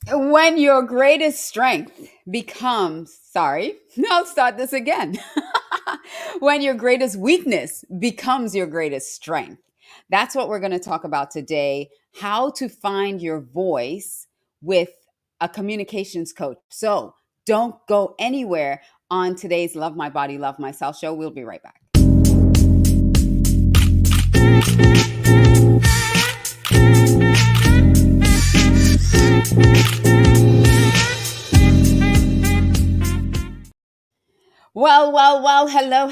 When your greatest strength becomes, sorry, I'll start this again. When your greatest weakness becomes your greatest strength. That's what we're going to talk about today. How to find your voice with a communications coach. So don't go anywhere on today's Love My Body, Love Myself show. We'll be right back. Well, hello,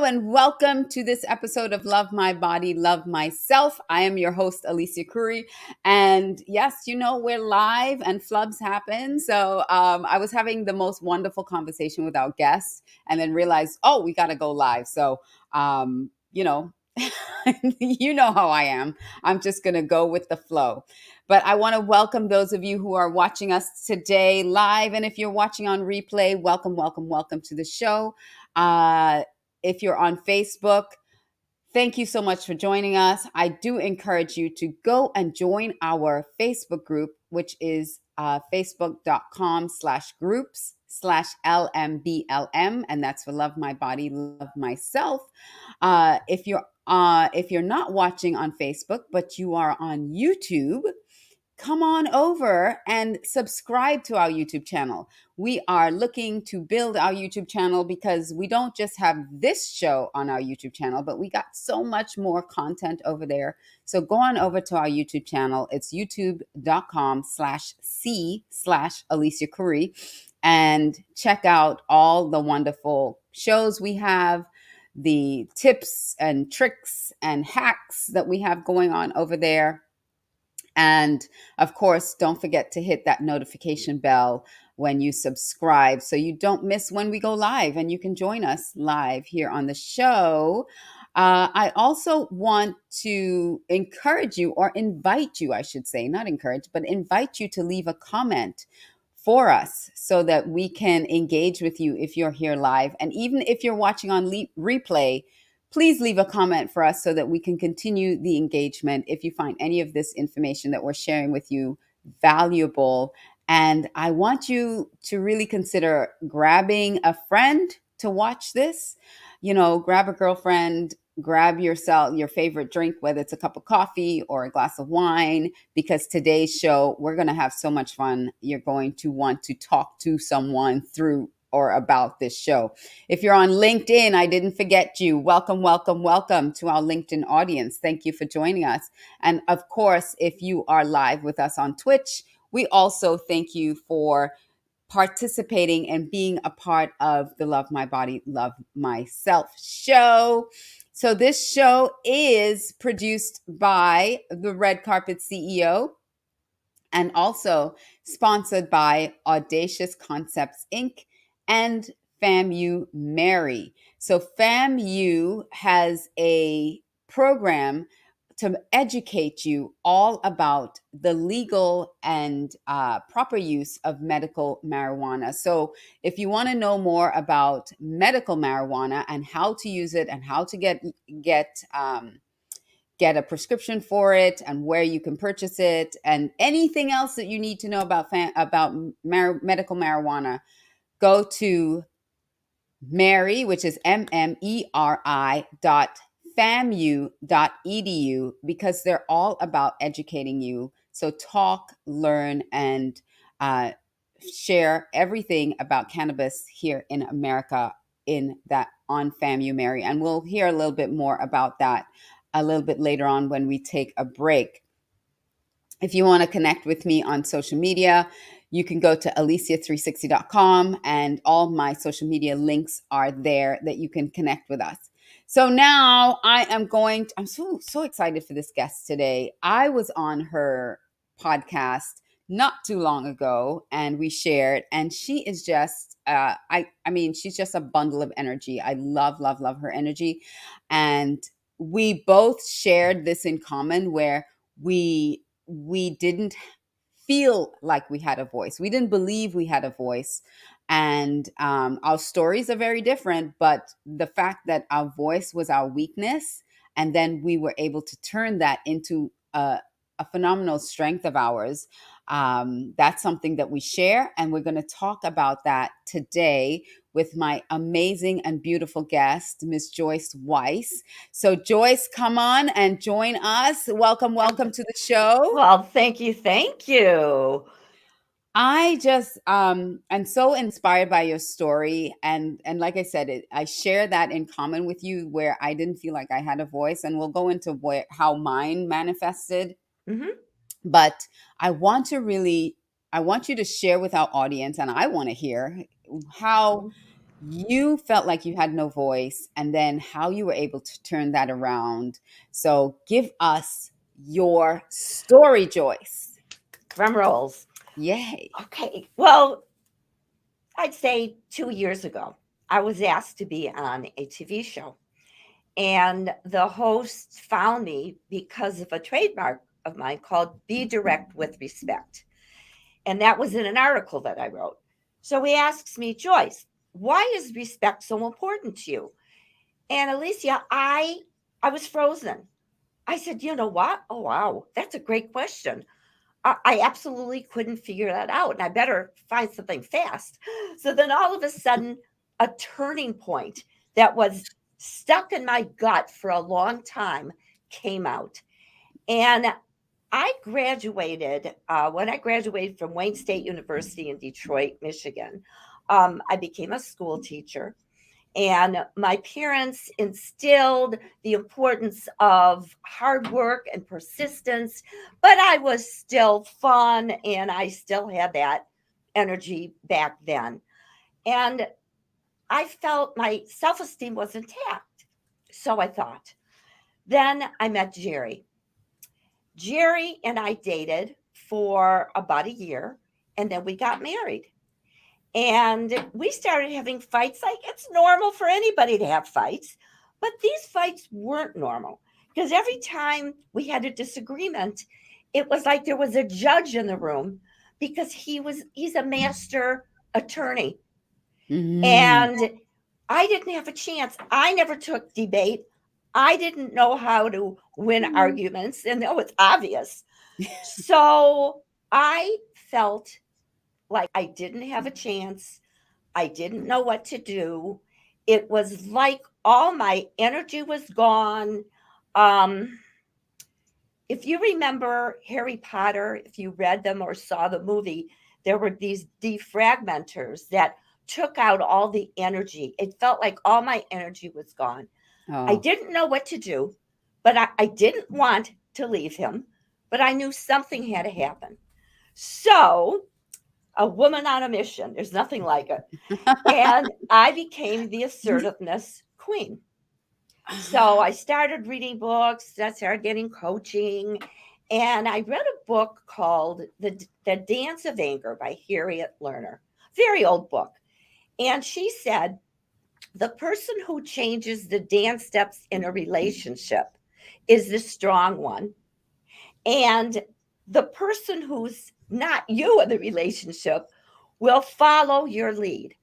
and welcome to this episode of Love My Body, Love Myself. I am your host, Alicia Couri. And yes, we're live and flubs happen. So I was having the most wonderful conversation with our guest and then realized, oh, we got to go live. So, you know how I am. I'm just going to go with the flow. But I want to welcome those of you who are watching us today live. And if you're watching on replay, welcome to the show. If you're on Facebook, thank you so much for joining us. I do encourage you to go and join our Facebook group, which is facebook.com/groups/LMBLM. And that's for Love My Body, Love Myself. If you're not watching on Facebook, but you are on YouTube, come on over and subscribe to our YouTube channel. We are looking to build our YouTube channel because we don't just have this show on our YouTube channel, but we got so much more content over there. So go on over to our YouTube channel. It's youtube.com/C/Alicia Couri and check out all the wonderful shows we have, the tips and tricks and hacks that we have going on over there. And of course, don't forget to hit that notification bell when you subscribe so you don't miss when we go live and you can join us live here on the show. I also want to encourage you, or invite you, I should say, not encourage, but invite you to leave a comment for us so that we can engage with you if you're here live. And even if you're watching on replay, please leave a comment for us so that we can continue the engagement if you find any of this information that we're sharing with you valuable. And I want you to really consider grabbing a friend to watch this. Grab a girlfriend, grab yourself your favorite drink, whether it's a cup of coffee or a glass of wine, because today's show, we're going to have so much fun. You're going to want to talk to someone through or about this show. If you're on LinkedIn, I didn't forget you. Welcome to our LinkedIn audience. Thank you for joining us. And of course, if you are live with us on Twitch, we also thank you for participating and being a part of the Love My Body, Love Myself show. So this show is produced by the Red Carpet CEO and also sponsored by Audacious Concepts Inc. and FAMU Mary. So FAMU has a program to educate you all about the legal and proper use of medical marijuana. So if you want to know more about medical marijuana and how to use it and how to get a prescription for it and where you can purchase it and anything else that you need to know about medical marijuana, go to Mary, which is mmeri.famu.edu, because they're all about educating you. So talk, learn, and share everything about cannabis here in America on FAMU Mary. And we'll hear a little bit more about that a little bit later on when we take a break. If you want to connect with me on social media, you can go to alicia360.com and all my social media links are there that you can connect with us. So now I'm so excited for this guest today. I was on her podcast not too long ago and we shared, and she is just, she's just a bundle of energy. I love her energy. And we both shared this in common where we didn't feel like we had a voice. We didn't believe we had a voice. And our stories are very different, but the fact that our voice was our weakness, and then we were able to turn that into a phenomenal strength of ours. That's something that we share, and we're going to talk about that today with my amazing and beautiful guest, Miss Joyce Weiss. So, Joyce, come on and join us. Welcome, welcome to the show. Well, thank you. Thank you. I just am so inspired by your story, and like I said, I share that in common with you, where I didn't feel like I had a voice, and we'll go into how mine manifested. Hmm. But I want to really, I want you to share with our audience, and I want to hear how you felt like you had no voice, and then how you were able to turn that around. So give us your story, Joyce. Drum rolls. Yay. Okay. Well, I'd say 2 years ago, I was asked to be on a TV show. And the host found me because of a trademark of mine called Be Direct with Respect. And that was in an article that I wrote. So he asks me, Joyce, why is respect so important to you? And Alicia, I was frozen. I said, you know what? Oh, wow, that's a great question. I absolutely couldn't figure that out. And I better find something fast. So then all of a sudden, a turning point that was stuck in my gut for a long time came out. And I graduated, when I graduated from Wayne State University in Detroit, Michigan, I became a school teacher. And my parents instilled the importance of hard work and persistence, but I was still fun and I still had that energy back then. And I felt my self esteem was intact. So I thought. Then I met Jerry. Jerry and I dated for about a year and then we got married. And we started having fights like it's normal for anybody to have fights. But these fights weren't normal because every time we had a disagreement, it was like there was a judge in the room because he's a master attorney. Mhm. And I didn't have a chance. I never took debate. I didn't know how to win arguments, and it was obvious. So I felt like I didn't have a chance. I didn't know what to do. It was like all my energy was gone. Um, if you remember Harry Potter, if you read them or saw the movie, there were these defragmenters that took out all the energy. It felt like all my energy was gone. I Oh. didn't know what to do, but I didn't want to leave him, but I knew something had to happen. So, a woman on a mission, there's nothing like it. And I became the assertiveness queen. So I started reading books, I started getting coaching, and I read a book called The Dance of Anger by Harriet Lerner. Very old book. And she said, the person who changes the dance steps in a relationship is the strong one. And the person who's not you in the relationship will follow your lead.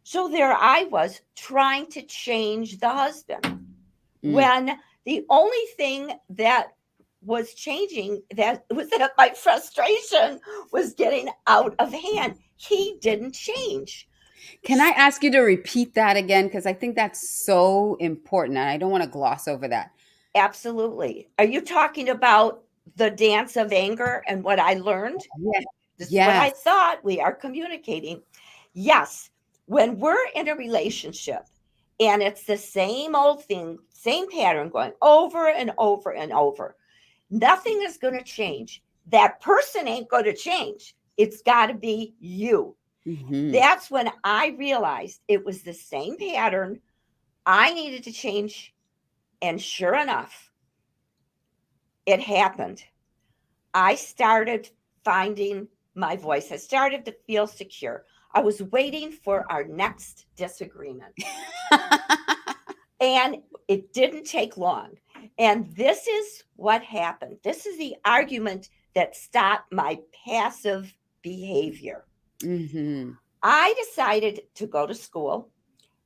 So there I was trying to change the husband Mm. when the only thing that was changing that was that my frustration was getting out of hand. He didn't change. Can I ask you to repeat that again? Because I think that's so important, and I don't want to gloss over that. Absolutely. Are you talking about the dance of anger and what I learned? Yes. This is what I Yes. thought. We are communicating. Yes, when we're in a relationship and it's the same old thing, same pattern going over and over and over, nothing is going to change. That person ain't going to change. It's got to be you. Hmm. That's when I realized it was the same pattern. I needed to change. And sure enough, it happened. I started finding my voice. I started to feel secure. I was waiting for our next disagreement. And it didn't take long. And this is what happened. This is the argument that stopped my passive behavior. Hmm. I decided to go to school,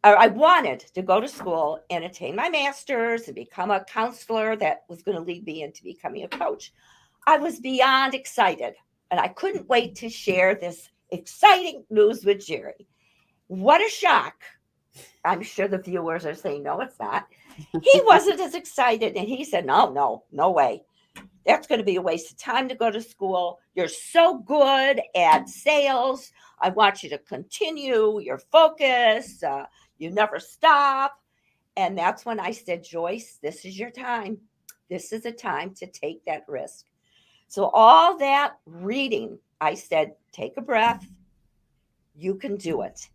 or I wanted to go to school and attain my master's and become a counselor that was going to lead me into becoming a coach. I was beyond excited. And I couldn't wait to share this exciting news with Jerry. What a shock. I'm sure the viewers are saying, no, it's not. He wasn't as excited. And he said, no, no, no way. That's going to be a waste of time to go to school. You're so good at sales. I want you to continue your focus. You never stop. And that's when I said, Joyce, this is your time. This is a time to take that risk. So, all that reading, I said, take a breath. You can do it.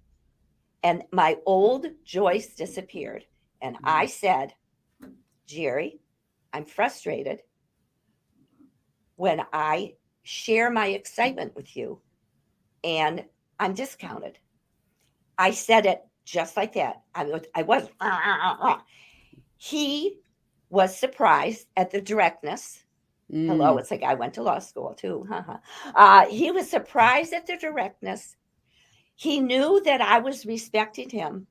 And my old Joyce disappeared. And I said, Jerry, I'm frustrated when I share my excitement with you and I'm discounted. I said it just like that. I was. He was surprised at the directness. Hello, it's like I went to law school too. He was surprised at the directness. He knew that I was respecting him,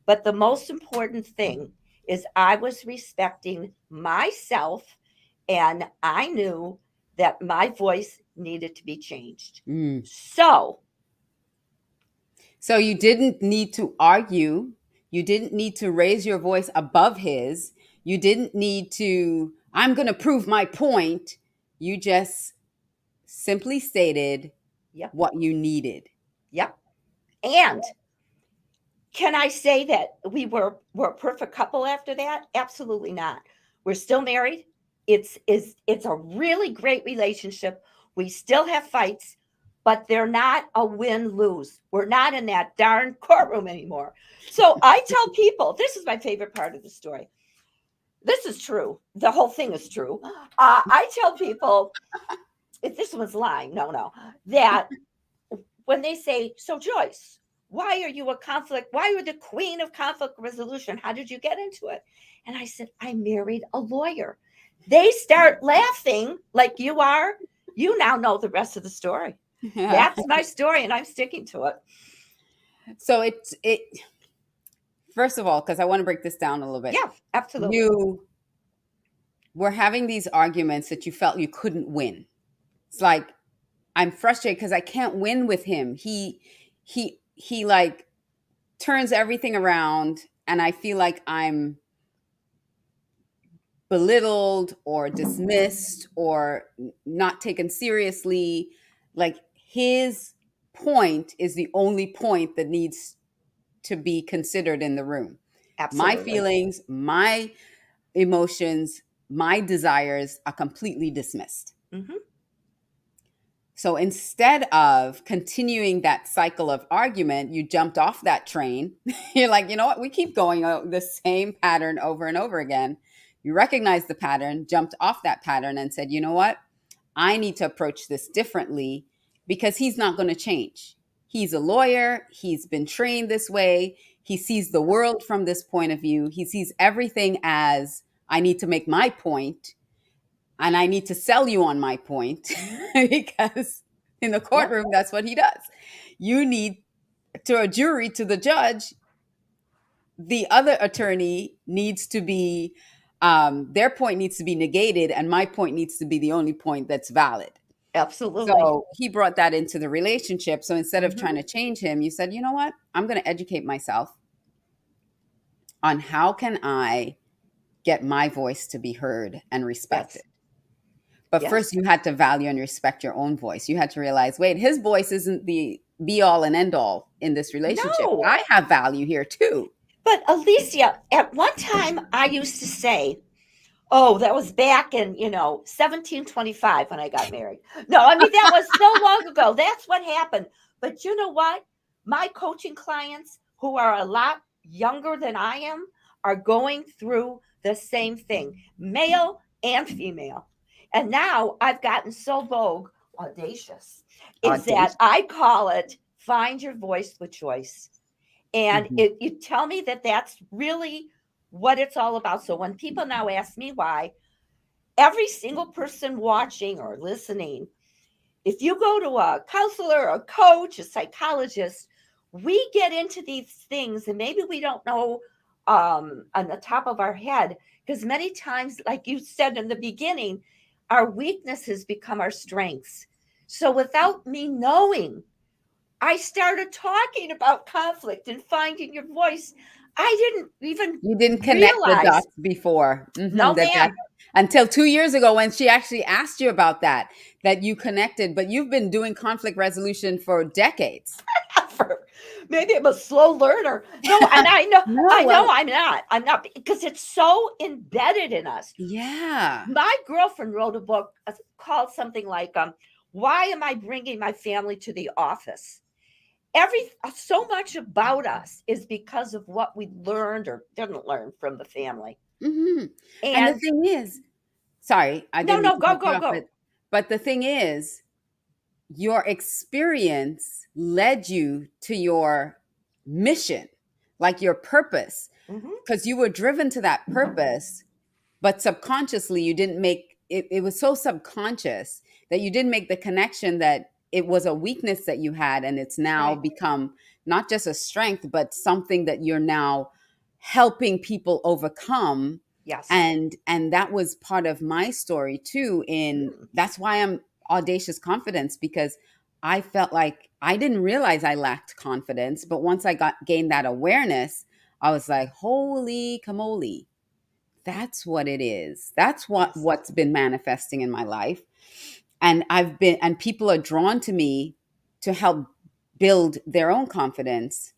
but the most important thing is I was respecting myself, and I knew that my voice needed to be changed. So you didn't need to argue. You didn't need to raise your voice above his. You didn't need to, I'm going to prove my point. You just simply stated yep, what you needed. yep. And can I say that we're a perfect couple after that? Absolutely not. We're still married. It's a really great relationship. We still have fights, but they're not a win-lose. We're not in that darn courtroom anymore. So I tell people, this is my favorite part of the story. This is true. The whole thing is true. I tell people, if this one's lying, no, that when they say, so Joyce, why are you a conflict? Why are you the queen of conflict resolution? How did you get into it? And I said, I married a lawyer. They start laughing like you are. You now know the rest of the story. That's my story, and I'm sticking to it. So it first of all, because I want to break this down a little bit. Yeah, absolutely. You were having these arguments that you felt you couldn't win. It's like, I'm frustrated because I can't win with him. He like turns everything around, and I feel like I'm belittled or dismissed or not taken seriously. Like, his point is the only point that needs to be considered in the room. My Absolutely. feelings, my emotions, my desires are completely dismissed. Mm-hmm. So instead of continuing that cycle of argument, you jumped off that train. You're like, you know what? We keep going the same pattern over and over again. You recognized the pattern, jumped off that pattern, and said, you know what? I need to approach this differently because he's not going to change. He's a lawyer. He's been trained this way. He sees the world from this point of view. He sees everything as, I need to make my point, and I need to sell you on my point because in the courtroom, that's what he does. You need to a jury, to the judge, the other attorney needs to be, their point needs to be negated, and my point needs to be the only point that's valid. Absolutely. So he brought that into the relationship. So instead of Mm-hmm. trying to change him, you said, you know what? I'm going to educate myself on how can I get my voice to be heard and respected. Yes. But Yes. first, you had to value and respect your own voice. You had to realize, wait, his voice isn't the be all and end all in this relationship. No. I have value here too. But Alicia, at one time I used to say, oh, that was back in, 1725 when I got married. No, I mean, that was so long ago. That's what happened. But you know what? My coaching clients who are a lot younger than I am are going through the same thing, male and female. And now I've gotten so vogue, audacious, is that Audacious. I call it find your voice with Joyce. And Mhm. you tell me that that's really what it's all about. So when people now ask me why, every single person watching or listening, if you go to a counselor, a coach, a psychologist, we get into these things and maybe we don't know on the top of our head, because many times, like you said in the beginning, our weaknesses become our strengths. So without me knowing, I started talking about conflict and finding your voice. I didn't even You didn't connect the realize. dots before, No, that ma'am. until 2 years ago when she actually asked you about that, that you connected. But you've been doing conflict resolution for decades. Maybe I'm a slow learner. No, and I know, No, well, I'm not. I'm not, because it's so embedded in us. yeah. My girlfriend wrote a book called something like "Why Am I Bringing My Family to the Office?" Every So much about us is because of what we learned or didn't learn from the family. hmm And the And thing is, sorry, I no, didn't mean no, to go, cut you go, off, go. but the thing is, your experience led you to your mission, like your purpose, Hmm. because you were driven to that purpose, but subconsciously you didn't make it. It was so subconscious that you didn't make the connection that it was a weakness that you had, and it's now Right. become not just a strength, but something that you're now helping people overcome. Yes. And that was part of my story too. In Mm. That's why I'm audacious confidence, because I felt like I didn't realize I lacked confidence, but once I got gained that awareness, I was like, holy camole, that's what it is. That's Yes. what's been manifesting in my life. And people are drawn to me to help build their own confidence.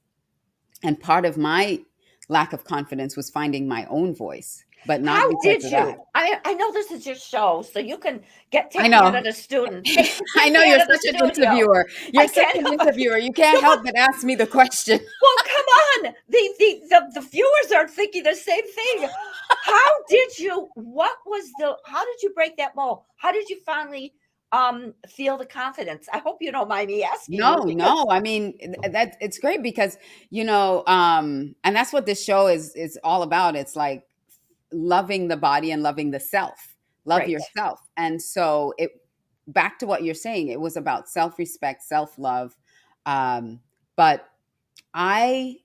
And part of my lack of confidence was finding my own voice, but not How because did of that. you? I know this is your show, so you can I take me out know. of the student. Take I take know me you're out of the such an studio. interviewer. You're I such can't an help it. interviewer. You can't No, help but ask me the question. well, come on. The viewers are thinking the same thing. How did you break that mold? How did you finally feel the confidence? I hope you don't mind me asking No, you, because no. I mean, that it's great because, and that's what this show is all about. It's like loving the body and loving the self. Love right. yourself. And so it back to what you're saying, it was about self-respect, self-love. But I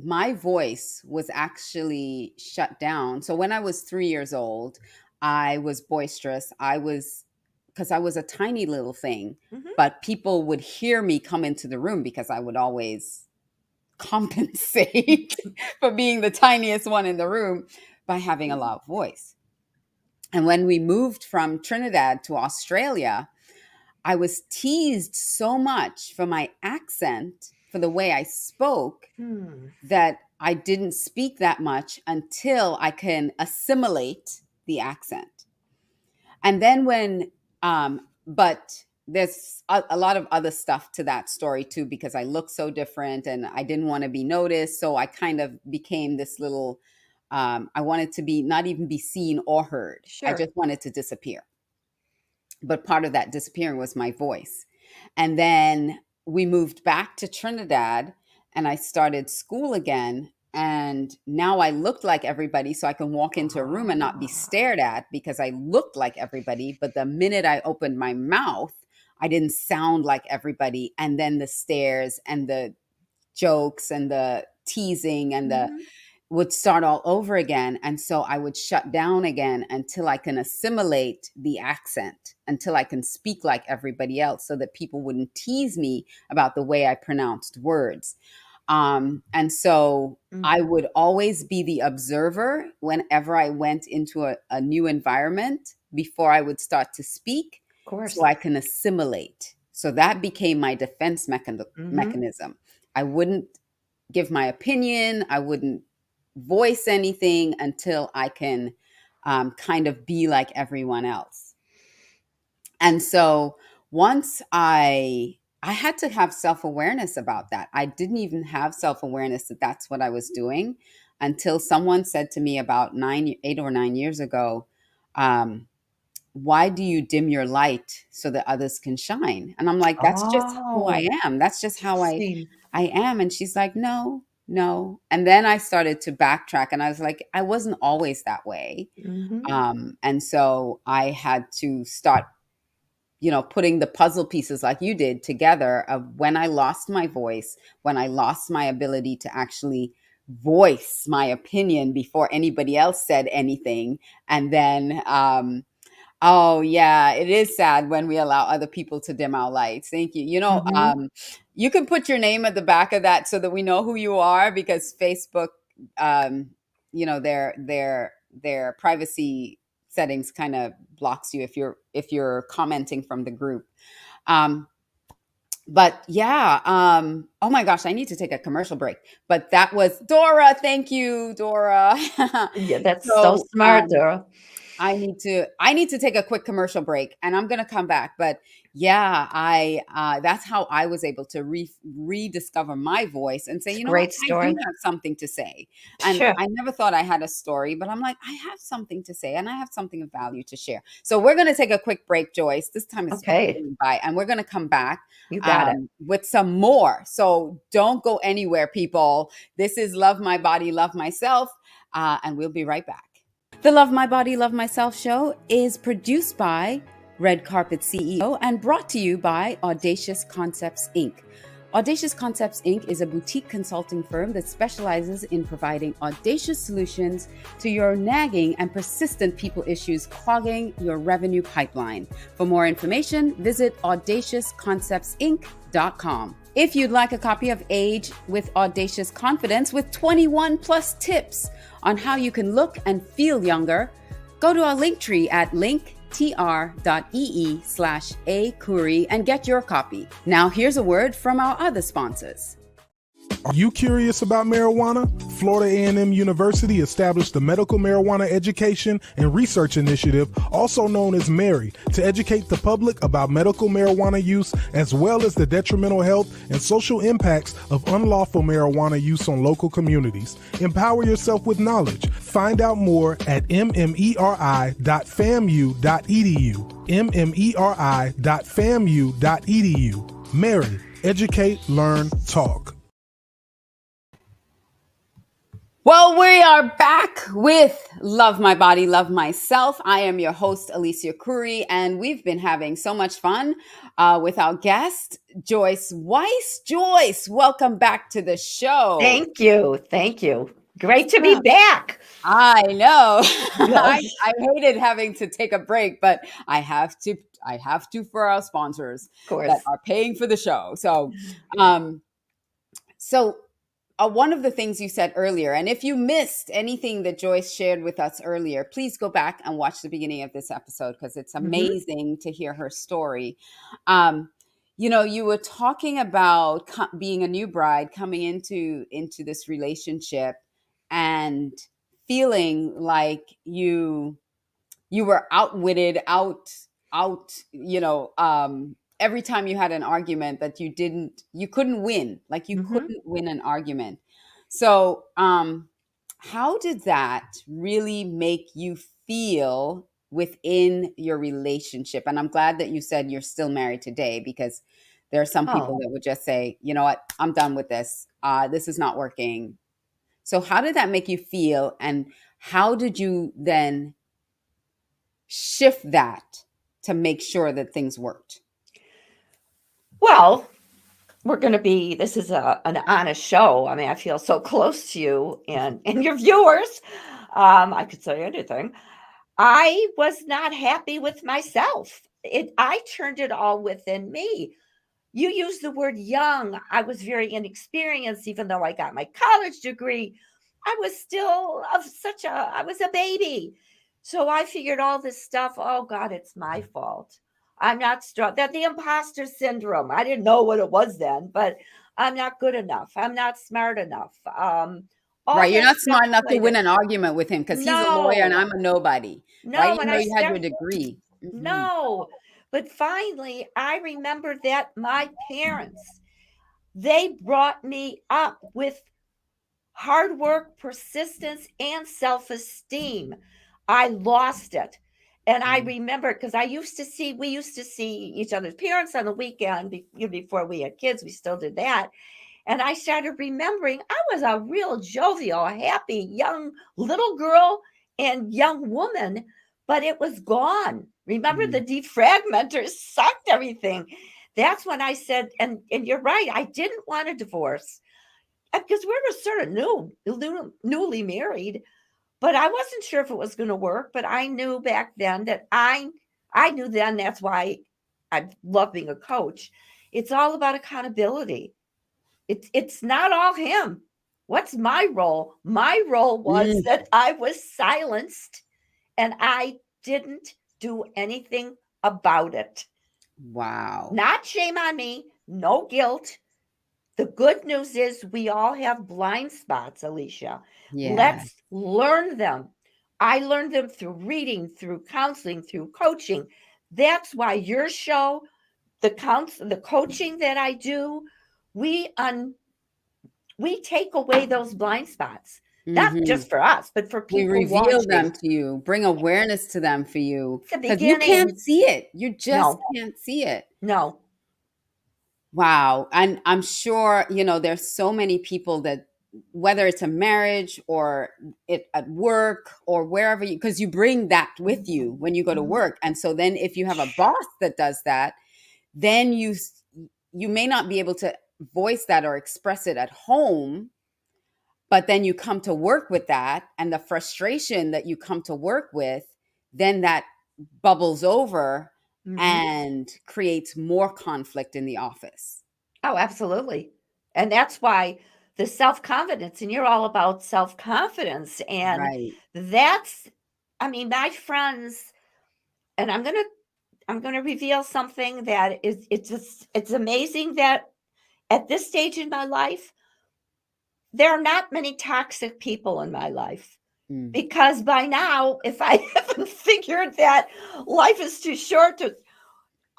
my voice was actually shut down. So when I was 3 years old, I was boisterous. Because I was a tiny little thing, Hmm. but people would hear me come into the room because I would always compensate for being the tiniest one in the room by having a loud voice. And when we moved from Trinidad to Australia, I was teased so much for my accent, for the way I spoke, Hmm. that I didn't speak that much until I can assimilate the accent. And then but there's a lot of other stuff to that story too, because I look so different and I didn't want to be noticed. So I kind of became this little, I wanted to be not even be seen or heard. I Sure. just wanted to disappear. But part of that disappearing was my voice. And then we moved back to Trinidad and I started school again. And now I looked like everybody, so I can walk into a room and not be Ah. stared at because I looked like everybody. But the minute I opened my mouth, I didn't sound like everybody. And then the stares and the jokes and the teasing and the Hmm. would start all over again. And so I would shut down again until I can assimilate the accent, until I can speak like everybody else so that people wouldn't tease me about the way I pronounced words. And so Mm. I would always be the observer whenever I went into a new environment before I would start to speak, Of so course. I can assimilate. So that became my defense Hmm. mechanism. I wouldn't give my opinion. I wouldn't voice anything until I can kind of be like everyone else. And so once I had to have self-awareness about that. I didn't even have self-awareness that that's what I was doing until someone said to me about 8 or 9 years ago, um, why do you dim your light so that others can shine? And I'm like, that's just who I Oh, am. That's just how interesting. I am. And she's like, no, no. And then I started to backtrack and I was like, I wasn't always that way. Hmm. And so I had to start, putting the puzzle pieces like you did together of when I lost my voice, when I lost my ability to actually voice my opinion before anybody else said anything. And then Oh yeah, it is sad when we allow other people to dim our lights. Thank you. Hmm. You can put your name at the back of that so that we know who you are, because Facebook, um, their privacy settings kind of blocks you if you're commenting from the group. Um, but yeah, oh my gosh, I need to take a commercial break. But that was Dora. Thank you, Dora. Yeah, that's so so smart, Dora. I need to take a quick commercial break, and I'm gonna come back. But yeah, I that's how I was able to rediscover my voice and say, It's a you know what, great I do story. have something to say. And Sure. I never thought I had a story, but I'm like, I have something to say, and I have something of value to share. So we're gonna take a quick break, Joyce. This time is Okay. flying by, and we're gonna come back You got it. with some more. So don't go anywhere, people. This is Love My Body, Love Myself, and we'll be right back. The Love My Body, Love Myself show is produced by Red Carpet CEO and brought to you by Audacious Concepts Inc. Audacious Concepts Inc. is a boutique consulting firm that specializes in providing audacious solutions to your nagging and persistent people issues clogging your revenue pipeline. For more information, visit audaciousconceptsinc.com. If you'd like a copy of Age with Audacious Confidence with 21 plus tips on how you can look and feel younger, go to our link tree at linktr.ee/acouri and get your copy. Now here's a word from our other sponsors. Are you curious about marijuana? Florida A&M University established the Medical Marijuana Education and Research Initiative, also known as MARY, to educate the public about medical marijuana use as well as the detrimental health and social impacts of unlawful marijuana use on local communities. Empower yourself with knowledge. Find out more at mmeri.famu.edu. mmeri.famu.edu. MARY. Educate, learn, talk. Well, we are back with Love My Body, Love Myself. I am your host, Alicia Couri, and we've been having so much fun with our guest, Joyce Weiss. Joyce, welcome back to the show. Thank you. Thank you. Great to be So, back. I know. Yeah, I hated having to take a break, but I have to. I have to for our sponsors of course. that are paying for the show. Um, so one of the things you said earlier, and if you missed anything that Joyce shared with us earlier, please go back and watch the beginning of this episode because it's Hmm. amazing to hear her story. Um, you were talking about being a new bride coming into this relationship and feeling like you were outwitted, out, every time you had an argument that you couldn't win, like you Hmm. couldn't win an argument. So, how did that really make you feel within your relationship? And I'm glad that you said you're still married today, because there are some people Oh, that would just say, you know what, I'm done with this. This is not working. So, how did that make you feel? And how did you then shift that to make sure that things worked? well, this is an honest show. I mean, I feel so close to you and your viewers. I could say anything. I was not happy with myself. I turned it all within me. You used the word young. I was very inexperienced, even though I got my college degree. I was still I was a baby. So I figured all this stuff, oh God, it's my fault. I'm not strong. That the imposter syndrome. I didn't know what it was then, but I'm not good enough. I'm not smart enough. All Right. You're that not stuff smart enough to played win in. an argument with him because he's a lawyer and No, I'm a nobody. Right. no. Even When though I you had start, your degree. Hmm. no. But finally, I remember that my parents, they brought me up with hard work, persistence, and self esteem. I lost it. And I remember because we used to see each other's parents on the weekend before we had kids. We still did that. And I started remembering I was a real jovial, happy young little girl and young woman, but it was gone. Remember, the defragmenters sucked everything. That's when I said, and you're right, I didn't want a divorce because we were sort of newly married, but I wasn't sure if it was going to work. But I knew back then that I I knew then that's why I love being a coach. It's all about accountability. It's not all him. What's my role? My role was that I was silenced and I didn't do anything about it. Wow. Not shame on me, no guilt. The good news is we all have blind spots, Alicia. Yeah. Let's learn them. I learned them through reading, through counseling, through coaching. That's why your show, the coaching that I do, we take away those blind spots. Not Hmm. just for us, but for We people reveal watching. them to you, bring awareness to them for you, It's the because you can't beginning. see it. You just No, can't see it. no. Wow. And I'm sure, there's so many people that, whether it's a marriage or it at work or wherever you, because you bring that with you when you go to Mhm. work. And so then if you have a boss that does that, then you may not be able to voice that or express it at home, but then you come to work with that, and the frustration that you come to work with, then that bubbles over Mhm. and creates more conflict in the office. Oh, absolutely. And that's why the self-confidence, and you're all about self-confidence. And Right. that's, I mean, my friends, and I'm gonna reveal something that is it's amazing that at this stage in my life, there are not many toxic people in my life. Mm. Because by now, if I haven't figured that life is too short to,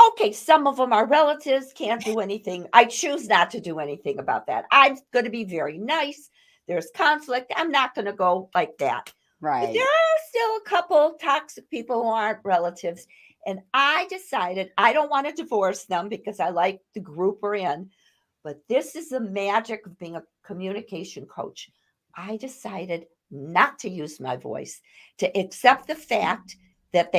okay, some of them are relatives, can't do anything. I choose not to do anything about that. I'm going to be very nice. There's conflict. I'm not going to go like that. But there Right. are still a couple toxic people who aren't relatives. And I decided I don't want to divorce them because I like the group we're in. But this is the magic of being a communication coach. I decided not to use my voice, to accept the fact that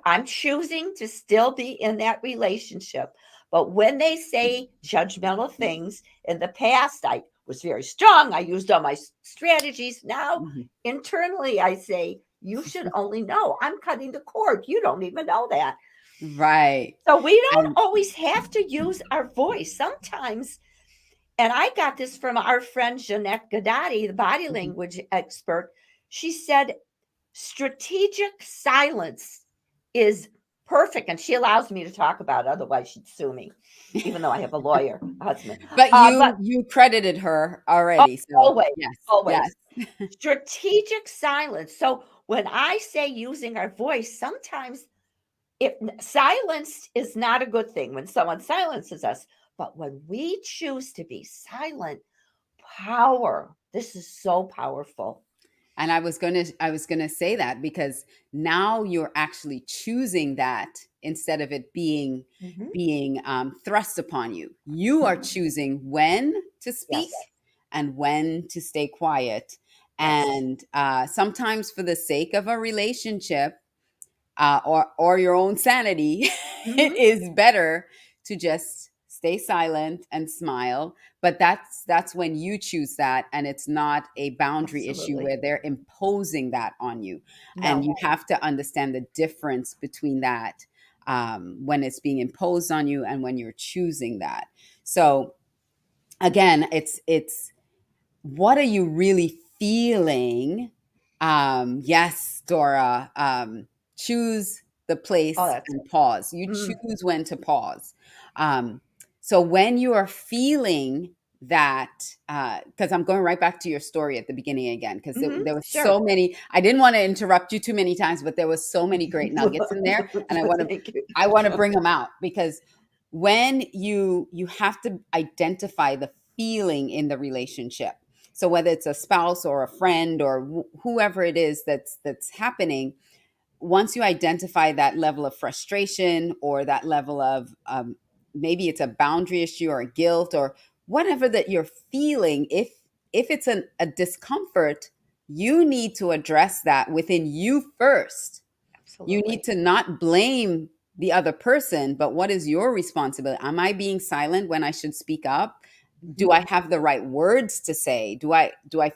I'm choosing to still be in that relationship. But when they say judgmental things in the past, I was very strong. I used all my strategies. Now, Mhm. internally, I say, you should only know I'm cutting the cord. You don't even know that. Right. So we don't And always have to use our voice. Sometimes, and I got this from our friend Jeanette Gadati, the body mhm. language expert. She said, strategic silence is perfect. And she allows me to talk about it. Otherwise, she'd sue me, even though I have a lawyer husband. But But you credited her already, so always, yes, yes. always strategic silence. So when I say using our voice, sometimes silence is not a good thing when someone silences us. But when we choose to be silent, power. This is so powerful. And I was gonna say that, because now you're actually choosing that instead of it being Mhm. thrust upon you. You are choosing when to speak Yes. and when to stay quiet. Yes. And sometimes, for the sake of a relationship, or your own sanity, it Mhm. is better to just stay silent and smile. But that's when you choose that, and it's not a boundary issue Absolutely. where they're imposing that on you. And No. you have to understand the difference between that, when it's being imposed on you and when you're choosing that. So again, it's what are you really feeling? Yes, Dora. Choose the Oh, place that's and pause. You mm, choose when to pause. Um, so when you are feeling that, because I'm going right back to your story at the beginning again, because mhm, there was so sure. many. I didn't want to interrupt you too many times, but there was so many great nuggets in there, and Thank you. I want to bring them out, because when you have to identify the feeling in the relationship. So whether it's a spouse or a friend or whoever it is that's happening, once you identify that level of frustration or that level of, maybe it's a boundary issue or a guilt or whatever that you're feeling, if it's a discomfort, you need to address that within you first. You need Absolutely. to not blame the other person, but what is your responsibility? Am I being silent when I should speak up? Do Mhm. I have the right words to say? Do I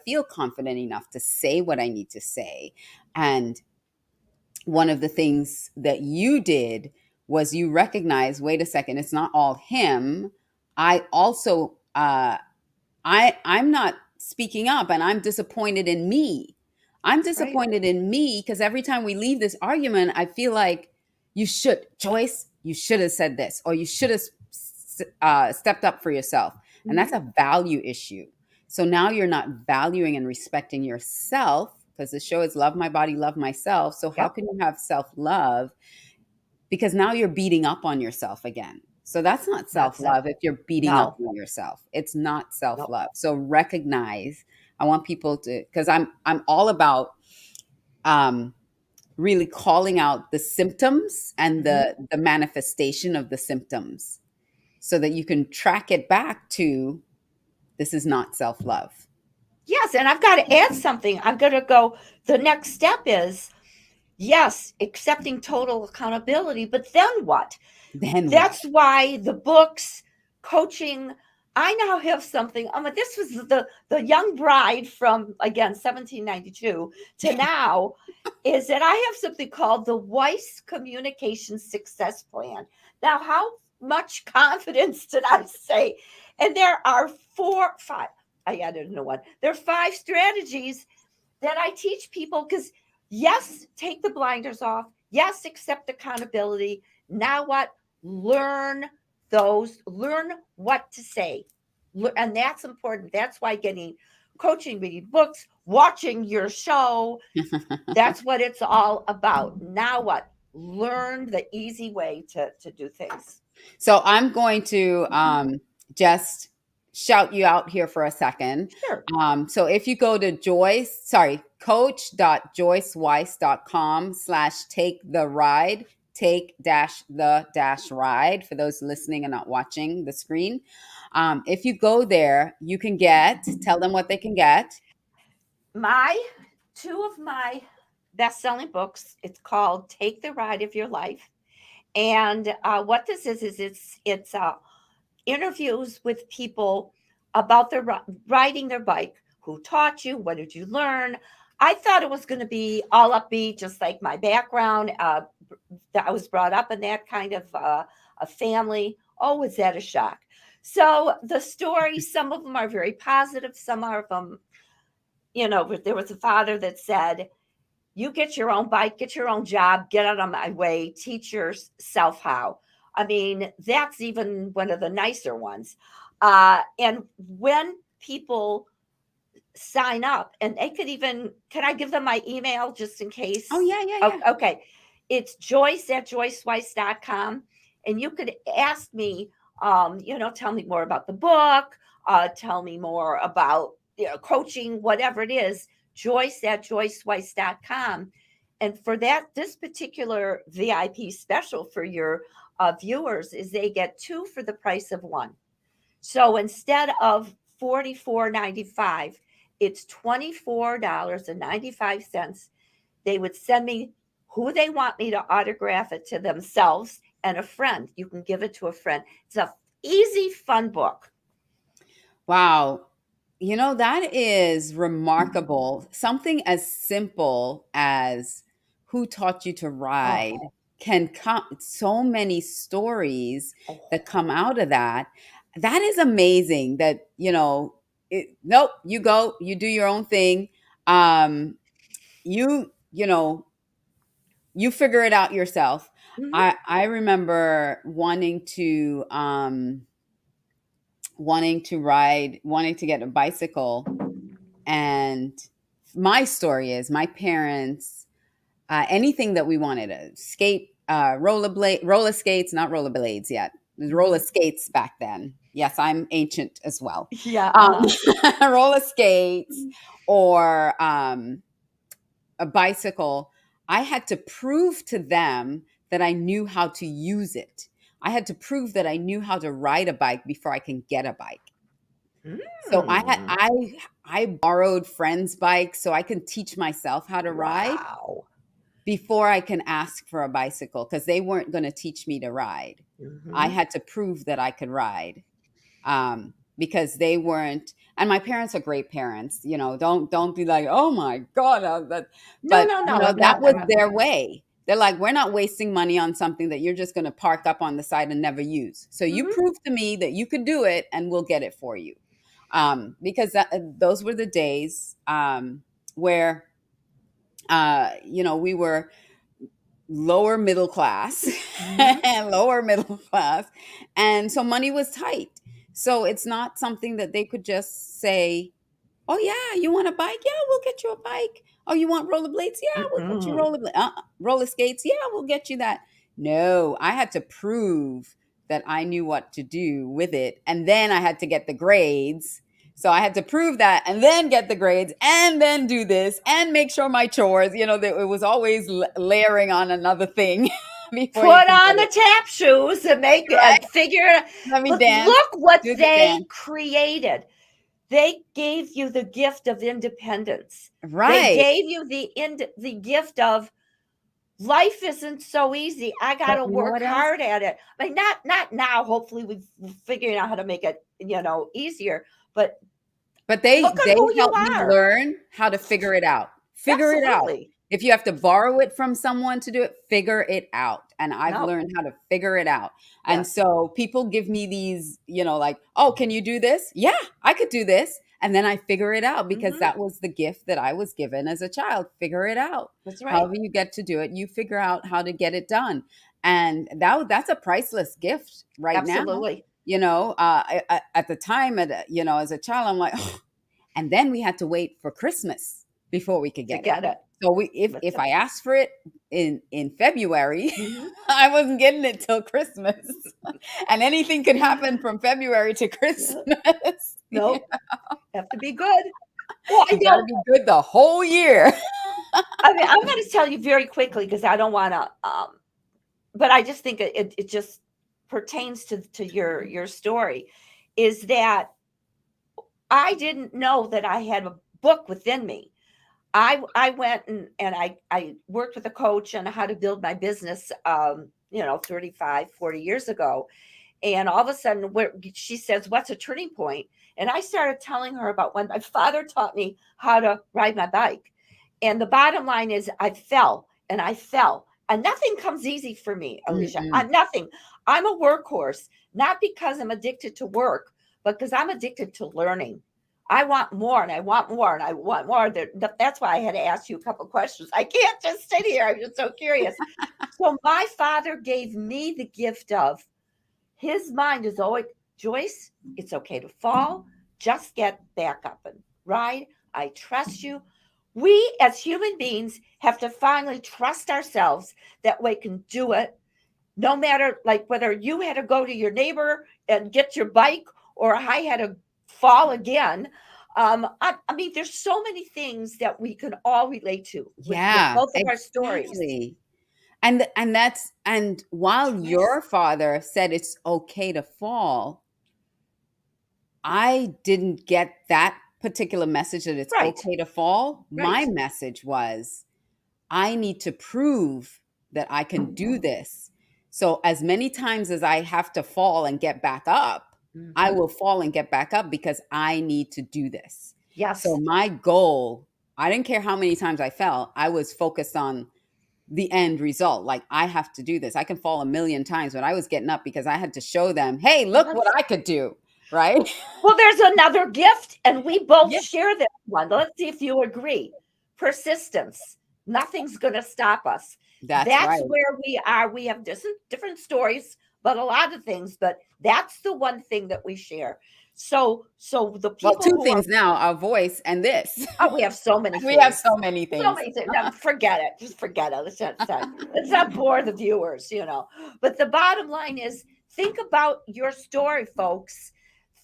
feel confident enough to say what I need to say? And one of the things that you did was you recognize, wait a second, it's not all him. I also I'm not speaking up, and I'm disappointed in me. I'm Right. disappointed in me because every time we leave this argument, I feel like Joyce, you should have said this, or you should have stepped up for yourself. And that's Mhm. a value issue. So now you're not valuing and respecting yourself, because the show is Love My Body, Love Myself. So how Yep. can you have self love? Because now you're beating up on yourself again. So that's not self That's it. love if you're beating up No. on yourself. It's not self No. love. So recognize. I want people to, because I'm all about um, really calling out the symptoms and Mhm. the manifestation of the symptoms, so that you can track it back to, this is not self love. Yes, and I've got to add something. I'm going to go. The next step is yes, accepting total accountability, but then what? Then what? That's why the books, coaching. I now have something. This was the young bride from again 1792 to now, is that I have something called the Weiss Communication Success Plan. Now, how much confidence did I say? And there are five. I added a new one. There are 5 strategies that I teach people because yes, take the blinders off. Yes, accept accountability. Now what? Learn learn what to say. And that's important. That's why getting coaching, reading books, watching your show, that's what it's all about. Now what? Learn the easy way to do things. So I'm going to just shout you out here for a second. Sure. So if you go to coach.joyceweiss.com/take the ride, take dash the dash ride, for those listening and not watching the screen. If you go there, you can tell them what they can get. My two of my best-selling books. It's called Take the Ride of Your Life. And what this is it's interviews with people about their riding their bike. Who taught you? What did you learn? I thought it was going to be all upbeat, just like my background. That I was brought up in that kind of a family. Oh, was that a shock? So the stories, some of them are very positive. Some of them, there was a father that said, you get your own bike, get your own job, get out of my way, teach yourself how. I mean, that's even one of the nicer ones. And when people sign up, and they could even, can I give them my email just in Oh, case? yeah, yeah, Oh, yeah. okay. It's joyce@joyceweiss.com. And you could ask me, tell me more about the book, tell me more about coaching, whatever it is, joyce@joyceweiss.com. And for that, this particular VIP special for your viewers is they get 2 for the price of 1. So instead of $44.95, it's $24.95. They would send me who they want me to autograph it to themselves and a friend. You can give it to a friend. It's a easy, fun book. Wow. That is remarkable. Something as simple as who taught you to ride Oh, can come, so many stories oh. that come out of that. That is amazing that, nope, you go, you do your own thing. You know, you figure it out yourself. Mhm. I remember wanting to get a bicycle. And my story is, my parents, anything that we wanted, a skate, roller skates, not rollerblades yet, roller Mhm. skates back then. Yes, I'm ancient as well. Yeah. Um, roller skates or a bicycle. I had to prove to them that I knew how to use it. I had to prove that I knew how to ride a bike before I can get a bike. So Mm. I borrowed friends' bikes so I can teach myself how to ride Wow. before I can ask for a bicycle, because they weren't going to teach me to ride. I Mhm. had to prove that I could ride, because they weren't. And my parents are great parents. Don't be like, oh my god, No, but no, no. I'm that not. was their way. They're like, we're not wasting money on something that you're just going to park up on the side and never use. So you Mm-hmm. prove to me that you could do it, and we'll get it for you. Because those were the days where, we were lower middle class Mm-hmm. and lower middle class. And so money was tight. So it's not something that they could just say, oh, yeah, you want a bike? Yeah, we'll get you a bike. Oh, you want rollerblades? Yeah, we'll get you Mm-mm. roller skates. Yeah, we'll get you that. No, I had to prove that I knew what to do with it. And then I had to get the grades. So I had to prove that and then get the grades and then do this and make sure my chores, that it was always layering on another thing before you Put could on get the it. tap shoes and make Right? and figure it out. Let me But dance, look what do the they dance. created. They gave you the gift of independence. They Right. gave you the gift of life isn't so easy. I got But to you know work what else? hard at it. I mean, not now. Hopefully, we're figuring out how to make it, easier. But But look at they who you helped me are. learn how to figure it out. Figure it out. Absolutely. If you have to borrow it from someone to do it, figure it out. And I've No. learned how to figure it out. And Yes. so people give me these, like, oh, can you do this? Yeah, I could do this. And then I figure it out because Hmm. that was the gift that I was given as a child. Figure it out. That's right. However you get to do it, you figure out how to get it done. And that's a priceless gift right now. Absolutely. At the time, as a child, I'm like, oh. And then we had to wait for Christmas before we could To get it. get it. So if That's if I asked for it in February, Mhm. I wasn't getting it till Christmas, and anything could happen from February to Christmas. Nope. Have to be good. Well, I You got to know. be good the whole year. I mean, I'm going to tell you very quickly because I don't want to. But I just think it just pertains to your story. Is that I didn't know that I had a book within me. I went and I worked with a coach on how to build my business 35, 40 years ago. And all of a sudden she says, what's a turning point? And I started telling her about when my father taught me how to ride my bike. And the bottom line is I fell and I fell. And nothing comes easy for me, Alicia. Mm-mm. Nothing. I'm a workhorse, not because I'm addicted to work, but because I'm addicted to learning. I want more and I want more and I want more. That's why I had to ask you a couple questions. I can't just sit here. I'm just so curious. So my father gave me the gift of his mind is always, Joyce, it's okay to fall. Just get back up and ride. I trust you. We as human beings have to finally trust ourselves that we can do it no matter like whether you had to go to your neighbor and get your bike or I had to fall again. I mean, there's so many things that we can all relate to with Yeah, both of our stories. exactly. And while Joyce, your father said it's okay to fall, I didn't get that particular message that it's right, okay to fall. My right. message was, I need to prove that I can do this. So, as many times as I have to fall and get back up, I Mhm. will fall and get back up because I need to do this. So, Yes, my goal, I didn't care how many times I fell, I was focused on the end result. Like, I have to do this. I can fall a million times, but I was getting up because I had to show them, hey, look what yes. I could do. Right? Well, there's another gift, and we both Yeah, share this one. Let's see if you agree. Persistence. Nothing's going to stop us. that's That's right. where we are. We have different stories, but a lot of things. But that's the one thing that we share. So the Well, people two who are things now, our voice and this. oh, we have so many We have things. so many So things. many things. No, forget it. Just forget it. Let's not bore the viewers. But the bottom line is think about your story, folks.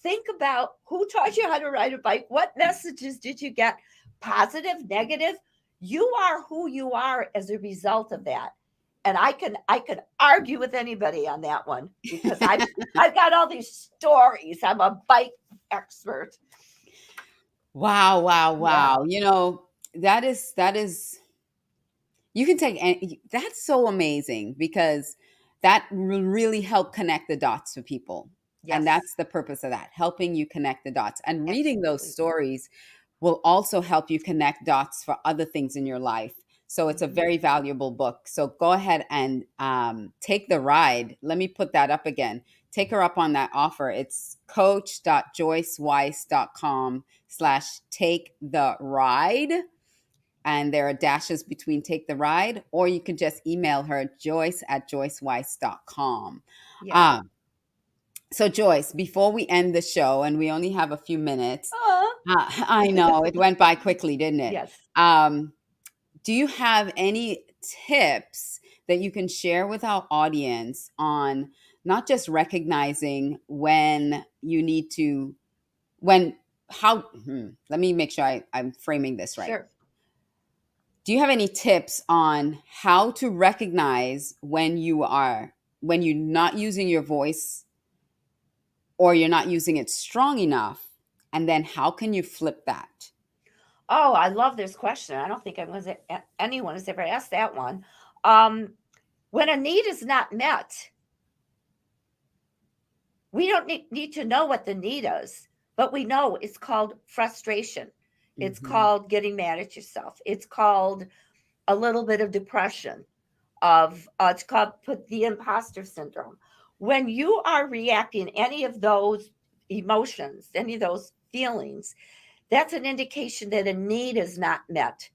Think about who taught you how to ride a bike. What messages did you get? Positive, negative. You are who you are as a result of that. And I can argue with anybody on that one because I've got all these stories. I'm a bike expert. Wow, wow, Yeah. wow. That is you can take any, that's so amazing because that will really help connect the dots for people. And Yes. that's the purpose of that, helping you connect the dots. And reading those Absolutely. stories will also help you connect dots for other things in your life. So it's a very valuable book. So go ahead and take the ride. Let me put that up again. Take her up on that offer. It's coach.joyceweiss.com/take the ride. And there are dashes between take the ride, or you can just email her, joyce@joyceweiss.com. Yeah. So Joyce, before we end the show, and we only have a few minutes, Oh, I know it went by quickly, didn't it? yes. Do you have any tips that you can share with our audience on not just recognizing when you need to, let me make sure I'm framing this right. Sure. Do you have any tips on how to recognize when you're not using your voice or you're not using it strong enough? And then how can you flip that? Oh, I love this question. I don't think anyone has ever asked that one. When a need is not met, we don't need to know what the need is, but we know it's called frustration. It's called getting mad at yourself. It's called a little bit of depression. It's called the imposter syndrome. When you are reacting any of those emotions, any of those feelings, that's an indication that a need is not met.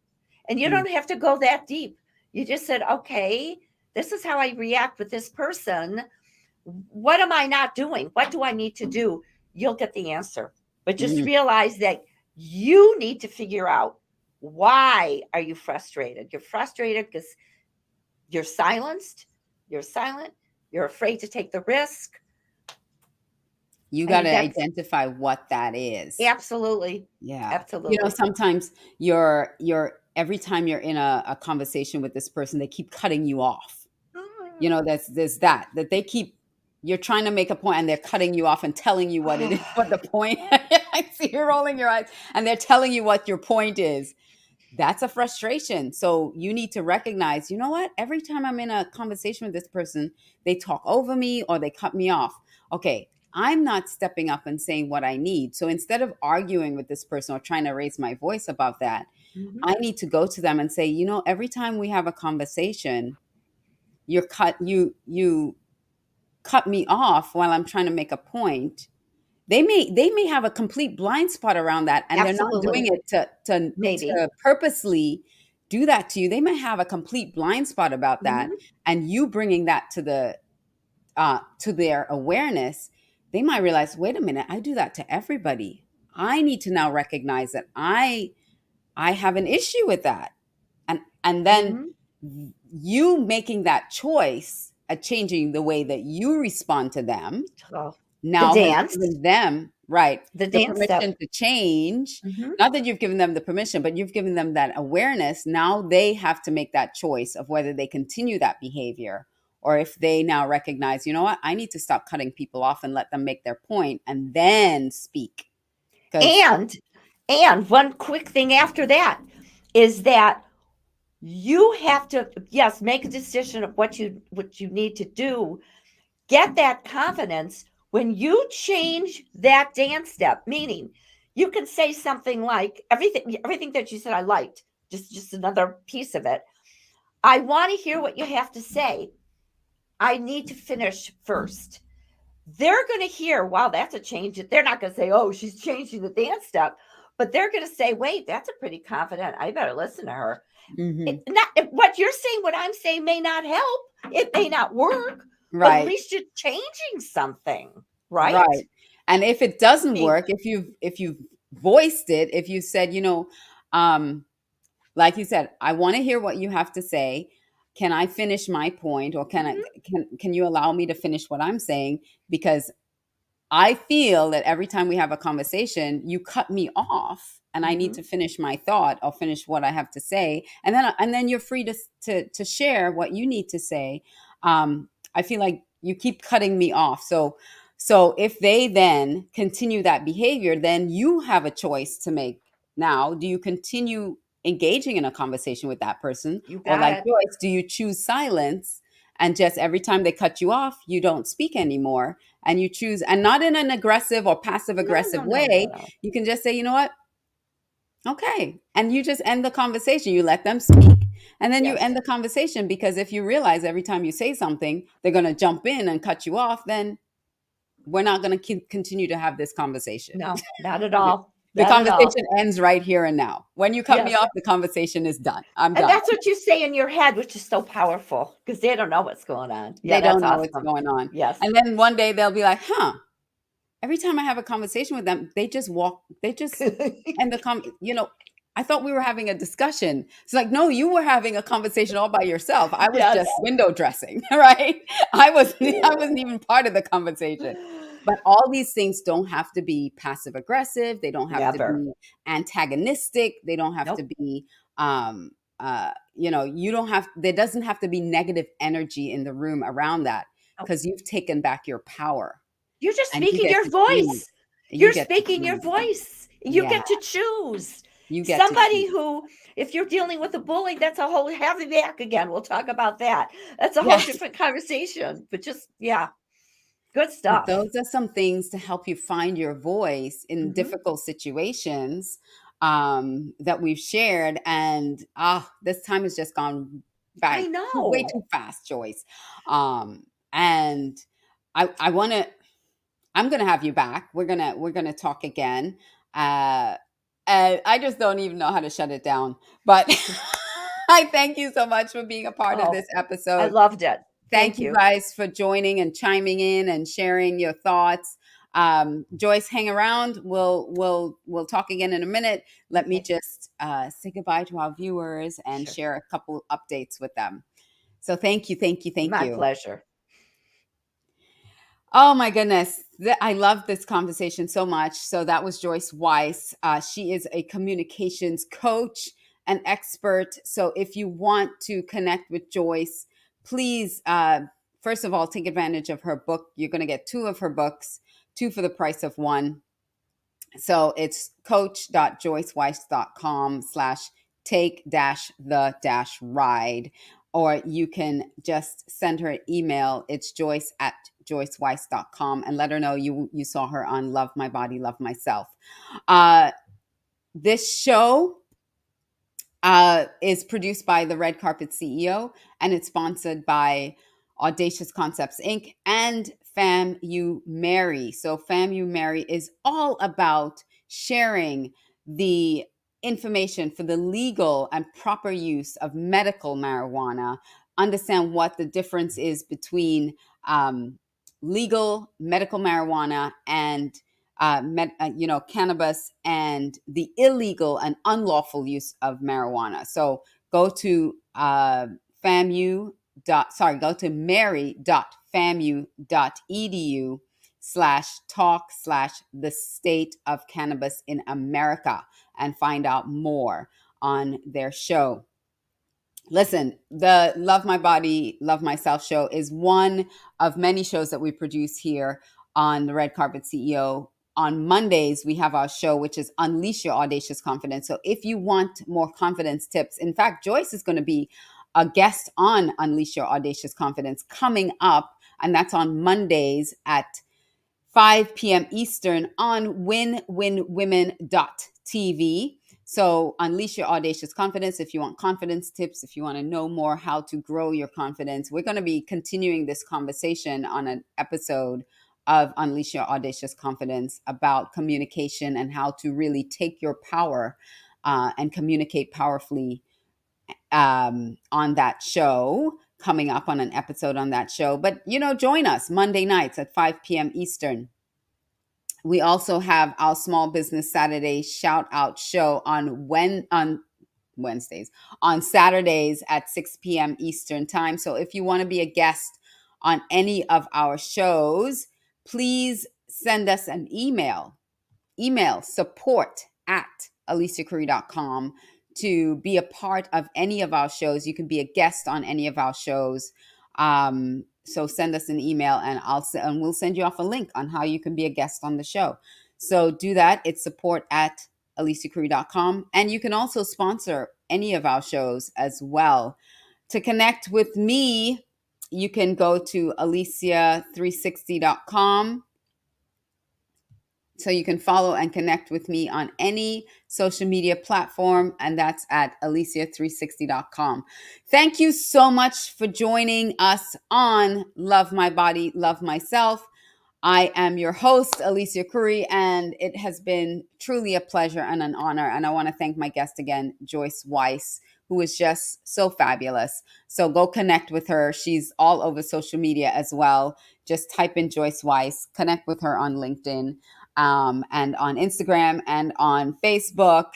And you don't have to go that deep. You just said, okay, this is how I react with this person. What am I not doing? What do I need to do? You'll get the answer. But just realize that you need to figure out, why are you frustrated? You're frustrated because you're silenced. You're silent. You're afraid to take the risk. You got to identify what that is. Absolutely. Yeah. Absolutely. Sometimes every time you're in a conversation with this person, they keep cutting you off. There's that they keep, you're trying to make a point and they're cutting you off and telling you what it is, what the point. I see you rolling your eyes, and they're telling you what your point is. That's a frustration. So you need to recognize, you know what? Every time I'm in a conversation with this person, they talk over me or they cut me off. Okay, I'm not stepping up and saying what I need. So instead of arguing with this person or trying to raise my voice about that, I need to go to them and say, every time we have a conversation, you cut me off while I'm trying to make a point. They may have a complete blind spot around that, and Absolutely. they're not doing it to purposely do that to you. They may have a complete blind spot about that, and you bringing that to their awareness, they might realize, wait a minute, I do that to everybody. I need to now recognize that I have an issue with that, and then you making that choice at changing the way that you respond to them. Now has given them the permission to change. Not that you've given them the permission, but you've given them that awareness. Now they have to make that choice of whether they continue that behavior, or if they now recognize, you know what, I need to stop cutting people off and let them make their point and then speak. And one quick thing after that is that you have to, yes, make a decision of what you need to do. Get that confidence when you change that dance step, meaning you can say something like, everything that you said I liked, just another piece of it. I want to hear what you have to say. I need to finish first. They're going to hear, wow, that's a change. They're not going to say, oh, she's changing the dance step, but they're going to say, wait, that's a pretty confident. I better listen to her. What you're saying, what I'm saying may not help. It may not work. But at least you're changing something, right? Right. And if it doesn't work, if you've voiced it, if you said, like you said, I want to hear what you have to say. Can I finish my point, or can you allow me to finish what I'm saying? Because I feel that every time we have a conversation, you cut me off, and I need to finish my thought or finish what I have to say, and then you're free to share what you need to say. I feel like you keep cutting me off. So if they then continue that behavior, then you have a choice to make. Now, do you continue engaging in a conversation with that person? Or like Joyce, do you choose silence, and just every time they cut you off, you don't speak anymore, and you choose, and not in an aggressive or passive aggressive way. No. You can just say, you know what? Okay. And you just end the conversation. You let them speak. And then you Yes. end the conversation, because if you realize every time you say something, they're going to jump in and cut you off, then we're not going to continue to have this conversation. No, not at all. The Not at all. conversation ends right here and now. When you cut me Yes. off, the conversation is done. I'm And done. that's what you say in your head, which is so powerful because they don't know what's going on. Yeah, They that's don't know what's awesome. going on. Yes. And then one day they'll be like, huh, every time I have a conversation with them, they just end I thought we were having a discussion. It's like, no, you were having a conversation all by yourself. I was Yes. just window dressing, right? I wasn't even part of the conversation. But all these things don't have to be passive aggressive. They don't have to Never. be antagonistic. They don't have to Nope. be, you don't have, there doesn't have to be negative energy in the room around that, Nope. because you've taken back your power. You're just And you speaking get your to choose. voice. You You're get to speaking your choose. voice. You Yeah. get to choose. You get to Somebody choose. who, if you're dealing with a bully, that's a whole have it back again. We'll talk about that. That's a whole Yes. different conversation. But just, yeah, good But stuff. those are some things to help you find your voice in Mhm. difficult situations that we've shared. And this time has just gone by I know. way too fast, Joyce. And I want to. I'm gonna have you back. We're gonna talk again. And I just don't even know how to shut it down. But I thank you so much for being a part of Oh, this I episode. loved it. Thank Thank you you. guys for joining and chiming in and sharing your thoughts. Joyce, hang around. We'll talk again in a minute. Let me Okay. just say goodbye to our viewers and Sure. share a couple updates with them. So thank you, thank you, thank My you. pleasure. Oh my goodness. I love this conversation so much. So that was Joyce Weiss. She is a communications coach and expert. So if you want to connect with Joyce, please, first of all, take advantage of her book. You're going to get 2 of her books, 2 for the price of 1. So it's coach.joyceweiss.com/take-the-ride. Or you can just send her an email. It's joyce@joyceweiss.com, and let her know you saw her on Love My Body, Love Myself. This show is produced by the Red Carpet CEO, and it's sponsored by Audacious Concepts Inc. and Fam You Marry. So Fam You Marry is all about sharing the information for the legal and proper use of medical marijuana, understand what the difference is between legal medical marijuana and cannabis, and the illegal and unlawful use of marijuana. So go to go to mary.famu.edu/talk/the state of cannabis in America and find out more on their show. Listen, the Love My Body, Love Myself show is one of many shows that we produce here on the Red Carpet CEO. On Mondays, we have our show, which is Unleash Your Audacious Confidence. So if you want more confidence tips, in fact, Joyce is going to be a guest on Unleash Your Audacious Confidence coming up, and that's on Mondays at 5 p.m. Eastern on winwinwomen.tv. So unleash your audacious confidence. If you want confidence tips, if you want to know more how to grow your confidence, we're going to be continuing this conversation on an episode of Unleash Your Audacious Confidence about communication and how to really take your power and communicate powerfully on that show, coming up on an episode on that show. But, join us Monday nights at 5 p.m. Eastern. We also have our Small Business Saturday shout out show on Wednesdays, on Saturdays at 6 p.m. Eastern time. So if you want to be a guest on any of our shows, please send us an email support@aliciacouri.com to be a part of any of our shows. You can be a guest on any of our shows. So send us an email and we'll send you off a link on how you can be a guest on the show. So do that. It's support@aliciacouri.com. And you can also sponsor any of our shows as well. To connect with me, you can go to alicia360.com. So you can follow and connect with me on any social media platform, and that's at alicia360.com. Thank you so much for joining us on Love My Body, Love Myself. I am your host, Alicia Couri, and it has been truly a pleasure and an honor. And I want to thank my guest again, Joyce Weiss, who is just so fabulous. So go connect with her. She's all over social media as well. Just type in Joyce Weiss, connect with her on LinkedIn, and on Instagram and on Facebook.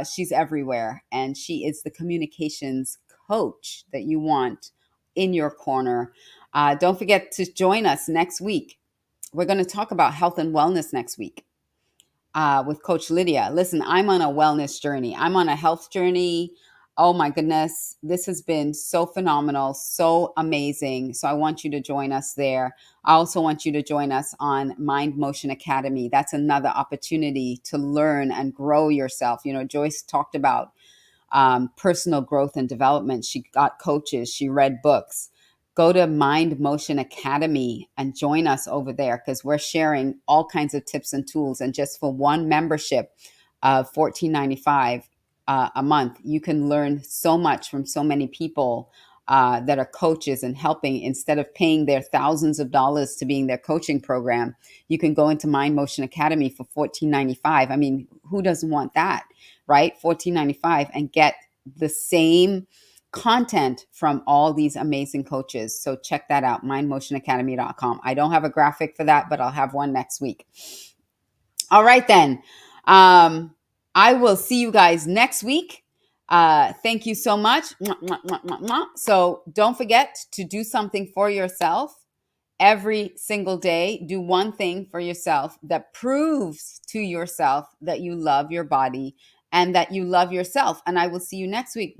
She's everywhere. And she is the communications coach that you want in your corner. Don't forget to join us next week. We're going to talk about health and wellness next week with Coach Lydia. Listen, I'm on a wellness journey. I'm on a health journey. Oh my goodness. This has been so phenomenal, so amazing. So I want you to join us there. I also want you to join us on Mind Motion Academy. That's another opportunity to learn and grow yourself. You know, Joyce talked about personal growth and development. She got coaches. She read books. Go to Mind Motion Academy and join us over there, because we're sharing all kinds of tips and tools. And just for one membership of $14.95 a month, you can learn so much from so many people that are coaches and helping. Instead of paying their thousands of dollars to be in their coaching program, you can go into Mind Motion Academy for $14.95. I mean, who doesn't want that, right? $14.95 and get the same content from all these amazing coaches. So check that out, mindmotionacademy.com. I don't have a graphic for that, but I'll have one next week. All right, then. I will see you guys next week. Thank you so much. So don't forget to do something for yourself every single day. Do one thing for yourself that proves to yourself that you love your body and that you love yourself. And I will see you next week.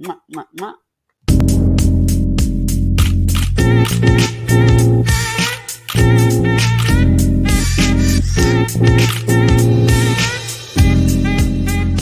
Thank you.